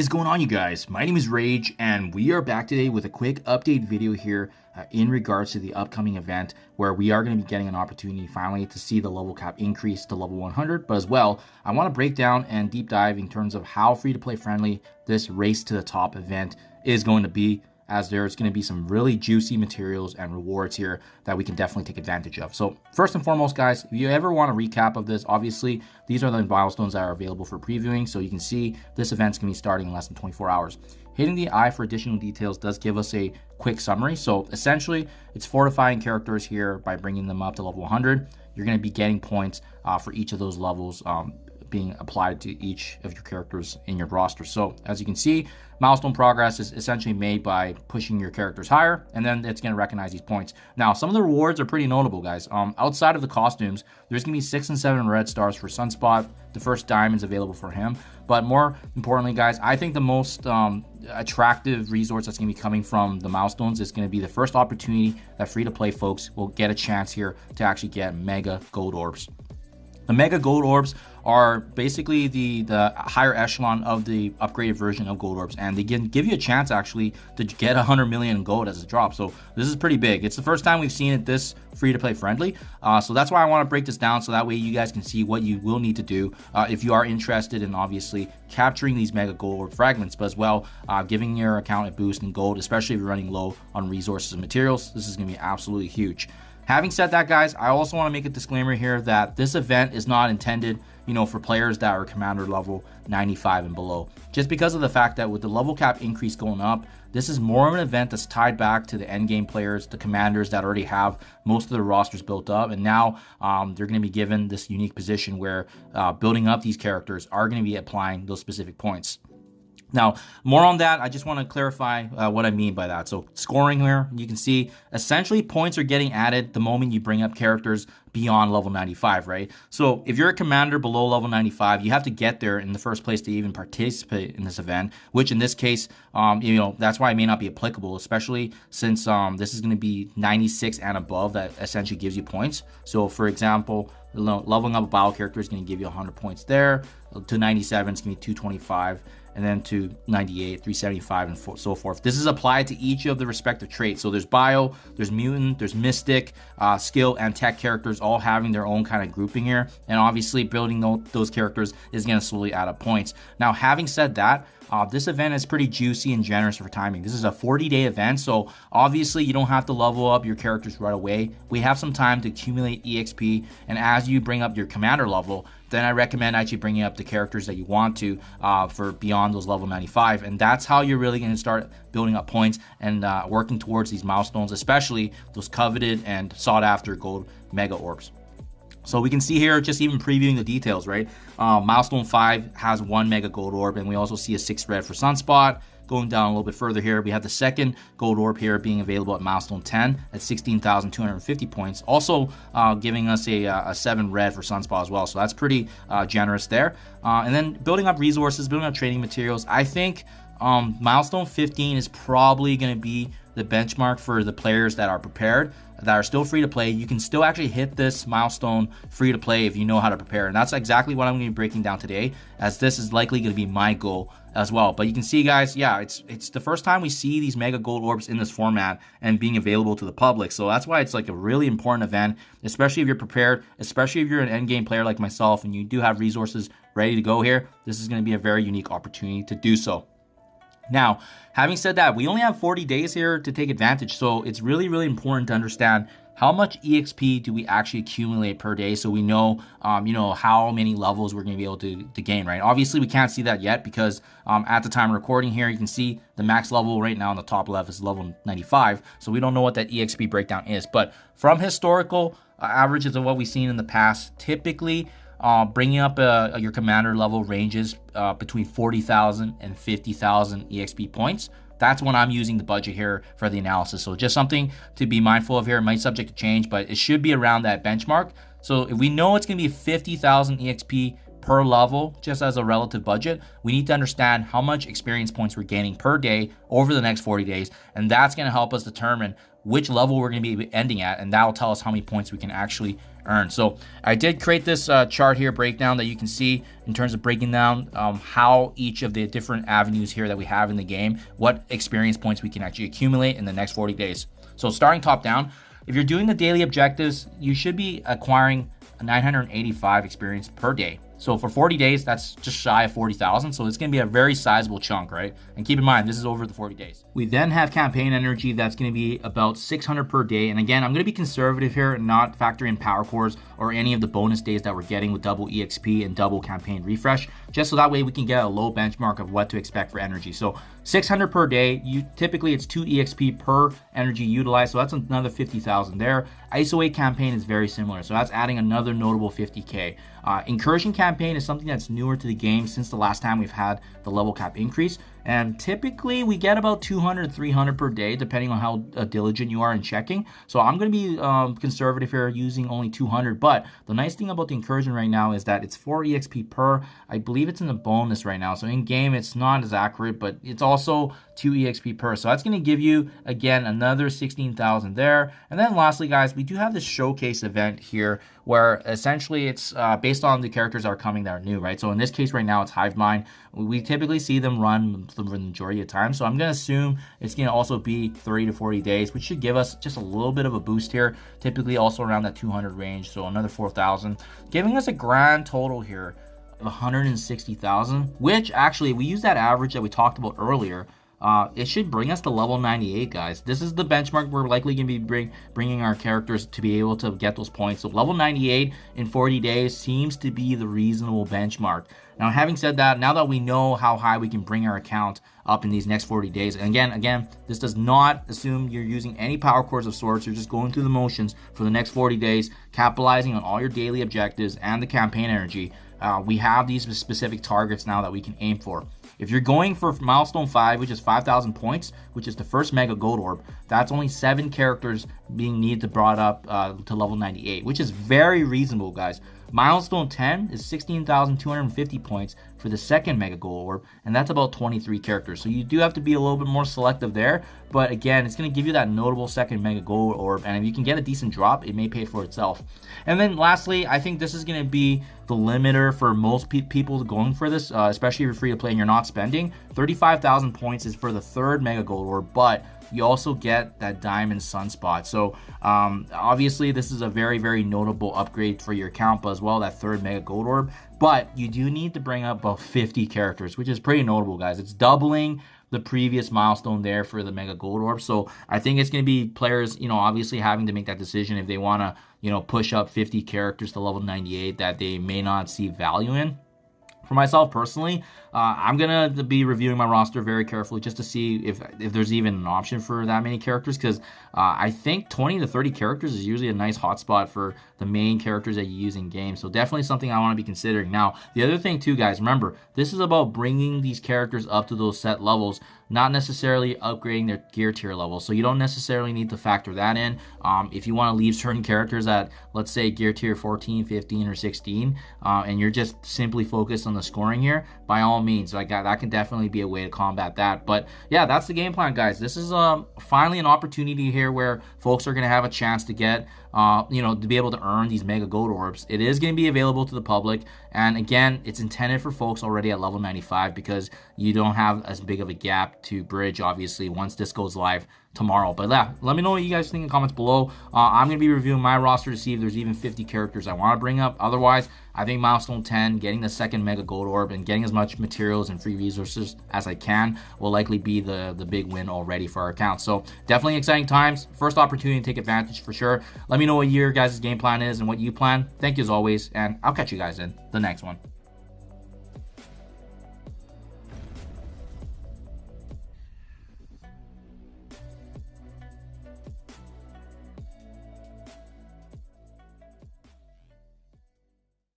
is going on, you guys? My name is Rayge, and we are back today with a quick update video here in regards to the upcoming event where we are going to be getting an opportunity finally to see the level cap increase to level 100. But as well, I want to break down and deep dive in terms of how free-to-play friendly this race to the top event is going to be, as there's going to be some really juicy materials and rewards here that we can definitely take advantage of. So first and foremost, guys, if you ever want a recap of this, obviously these are the milestones that are available for previewing. So you can see this event's going to be starting in less than 24 hours. Hitting the eye for additional details does give us a quick summary. So essentially, it's fortifying characters here by bringing them up to level 100. You're going to be getting points for each of those levels being applied to each of your characters in your roster. So as you can see, milestone progress is essentially made by pushing your characters higher, and then it's going to recognize these points. Now, some of the rewards are pretty notable, guys. Outside of the costumes, there's going to be 6 and 7 red stars for Sunspot. The first diamond's available for him. But more importantly, guys, I think the most attractive resource that's going to be coming from the milestones is going to be the first opportunity that free-to-play folks will get a chance here to actually get mega gold orbs. The mega gold orbs are basically the higher echelon of the upgraded version of gold orbs, and they can give you a chance actually to get 100 million in gold as a drop. So this is pretty big. It's the first time we've seen it this free to play friendly, so that's why I want to break this down so that way you guys can see what you will need to do if you are interested in obviously capturing these mega gold orb fragments, but as well giving your account a boost in gold, especially if you're running low on resources and materials. This is going to be absolutely huge. Having said that, guys, I also want to make a disclaimer here that this event is not intended, for players that are commander level 95 and below. Just because of the fact that with the level cap increase going up, this is more of an event that's tied back to the end game players, the commanders that already have most of their rosters built up, and now they're going to be given this unique position where building up these characters are going to be applying those specific points. Now, more on that, I just want to clarify what I mean by that. So scoring here, you can see essentially points are getting added the moment you bring up characters beyond level 95, right? So if you're a commander below level 95, you have to get there in the first place to even participate in this event, which in this case, that's why it may not be applicable, especially since this is going to be 96 and above that essentially gives you points. So for example, leveling up a battle character is going to give you 100 points there. To 97, it's going to be 225. And then to 98, 375, and so forth. This is applied to each of the respective traits. So there's bio, there's mutant, there's mystic, skill, and tech characters all having their own kind of grouping here. And obviously building those characters is going to slowly add up points. Now, having said that, this event is pretty juicy and generous for timing. This is a 40-day event, so obviously you don't have to level up your characters right away. We have some time to accumulate EXP, and as you bring up your commander level, then I recommend actually bringing up the characters that you want to for beyond those level 95, and that's how you're really going to start building up points and working towards these milestones, especially those coveted and sought after gold mega orbs. So we can see here, just even previewing the details, right? Milestone 5 has 1 mega gold orb, and we also see a 6 red for Sunspot. Going down a little bit further here, we have the second gold orb here being available at Milestone 10 at 16,250 points. Also giving us a 7 red for Sunspot as well. So that's pretty generous there. And then building up resources, building up training materials. I think Milestone 15 is probably going to be the benchmark for the players that are prepared, that are still free to play. You can still actually hit this milestone free to play if you know how to prepare. And that's exactly what I'm going to be breaking down today, as this is likely going to be my goal as well. But you can see, guys, yeah, it's the first time we see these mega gold orbs in this format and being available to the public. So that's why it's like a really important event, especially if you're prepared, especially if you're an end game player like myself and you do have resources ready to go here. This is going to be a very unique opportunity to do so. Now, having said that, we only have 40 days here to take advantage, so it's really, really important to understand how much EXP do we actually accumulate per day, so we know, how many levels we're going to be able to gain, right? Obviously, we can't see that yet because at the time of recording here, you can see the max level right now on the top left is level 95, so we don't know what that EXP breakdown is. But from historical averages of what we've seen in the past, typically, bringing up your commander level ranges between 40,000 and 50,000 EXP points. That's when I'm using the budget here for the analysis. So just something to be mindful of here. It might subject to change, but it should be around that benchmark. So if we know it's going to be 50,000 EXP per level, just as a relative budget, we need to understand how much experience points we're gaining per day over the next 40 days. And that's going to help us determine which level we're going to be ending at. And that'll tell us how many points we can actually earned. So I did create this chart here, breakdown, that you can see in terms of breaking down how each of the different avenues here that we have in the game, what experience points we can actually accumulate in the next 40 days. So starting top down, if you're doing the daily objectives, you should be acquiring 985 experience per day. So for 40 days, that's just shy of 40,000. So it's going to be a very sizable chunk, right? And keep in mind, this is over the 40 days. We then have campaign energy. That's going to be about 600 per day. And again, I'm going to be conservative here and not factor in power cores or any of the bonus days that we're getting with double EXP and double campaign refresh, just so that way we can get a low benchmark of what to expect for energy. So 600 per day, typically it's 2 EXP per energy utilized. So that's another 50,000 there. ISO 8 campaign is very similar. So that's adding another notable 50K. Incursion campaign is something that's newer to the game since the last time we've had the level cap increase, and typically we get about 200 300 per day depending on how diligent you are in checking. So I'm going to be conservative here, using only 200. But the nice thing about the incursion right now is that it's 4 EXP per. I believe it's in the bonus right now, so in game it's not as accurate, but it's also 2 EXP per. So that's going to give you again another 16,000 there. And then lastly, guys, we do have this showcase event here where essentially it's based on the characters that are coming that are new, right? So in this case right now it's Hivemind. We typically see them run for the majority of time, so I'm going to assume it's going to also be 30 to 40 days, which should give us just a little bit of a boost here, typically also around that 200 range, so another 4,000, giving us a grand total here of 160,000, which actually we use that average that we talked about earlier. It should bring us to level 98, guys. This is the benchmark we're likely going to be bringing our characters to be able to get those points. So level 98 in 40 days seems to be the reasonable benchmark. Now, having said that, now that we know how high we can bring our account up in these next 40 days, and again, this does not assume you're using any power cores of sorts. You're just going through the motions for the next 40 days, capitalizing on all your daily objectives and the campaign energy. We have these specific targets now that we can aim for. If you're going for Milestone 5, which is 5,000 points, which is the first Mega Gold Orb, that's only 7 characters being needed to brought up to level 98, which is very reasonable, guys. Milestone 10 is 16,250 points for the second Mega Gold Orb, and that's about 23 characters. So you do have to be a little bit more selective there, but again, it's going to give you that notable second Mega Gold Orb, and if you can get a decent drop, it may pay for itself. And then lastly, I think this is going to be the limiter for most people going for this, especially if you're free to play and you're not spending. 35,000 points is for the third Mega Gold Orb, but you also get that Diamond Sunspot. So obviously this is a very, very notable upgrade for your account, but as well that third Mega Gold Orb. But you do need to bring up about 50 characters, which is pretty notable, guys. It's doubling the previous milestone there for the Mega Gold Orb. So I think it's going to be players, obviously having to make that decision if they want to, push up 50 characters to level 98 that they may not see value in. For myself personally, I'm going to be reviewing my roster very carefully just to see if there's even an option for that many characters, because I think 20 to 30 characters is usually a nice hotspot for the main characters that you use in game. So definitely something I want to be considering. Now, the other thing too, guys, remember, this is about bringing these characters up to those set levels, not necessarily upgrading their gear tier level. So you don't necessarily need to factor that in. If you want to leave certain characters at, let's say, gear tier 14, 15, or 16, and you're just simply focused on the scoring here, by all means, like that can definitely be a way to combat that. But yeah, that's the game plan, guys. This is finally an opportunity here where folks are going to have a chance to get to be able to earn these Mega Gold Orbs. It is going to be available to the public, and again, it's intended for folks already at level 95 because you don't have as big of a gap to bridge, obviously, once this goes live tomorrow. But yeah, let me know what you guys think in the comments below. I'm going to be reviewing my roster to see if there's even 50 characters I want to bring up. Otherwise, I think Milestone 10, getting the second Mega Gold Orb and getting as much materials and free resources as I can will likely be the big win already for our account. So definitely exciting times. First opportunity to take advantage for sure. Let me know what your guys' game plan is and what you plan. Thank you as always, and I'll catch you guys in the next one.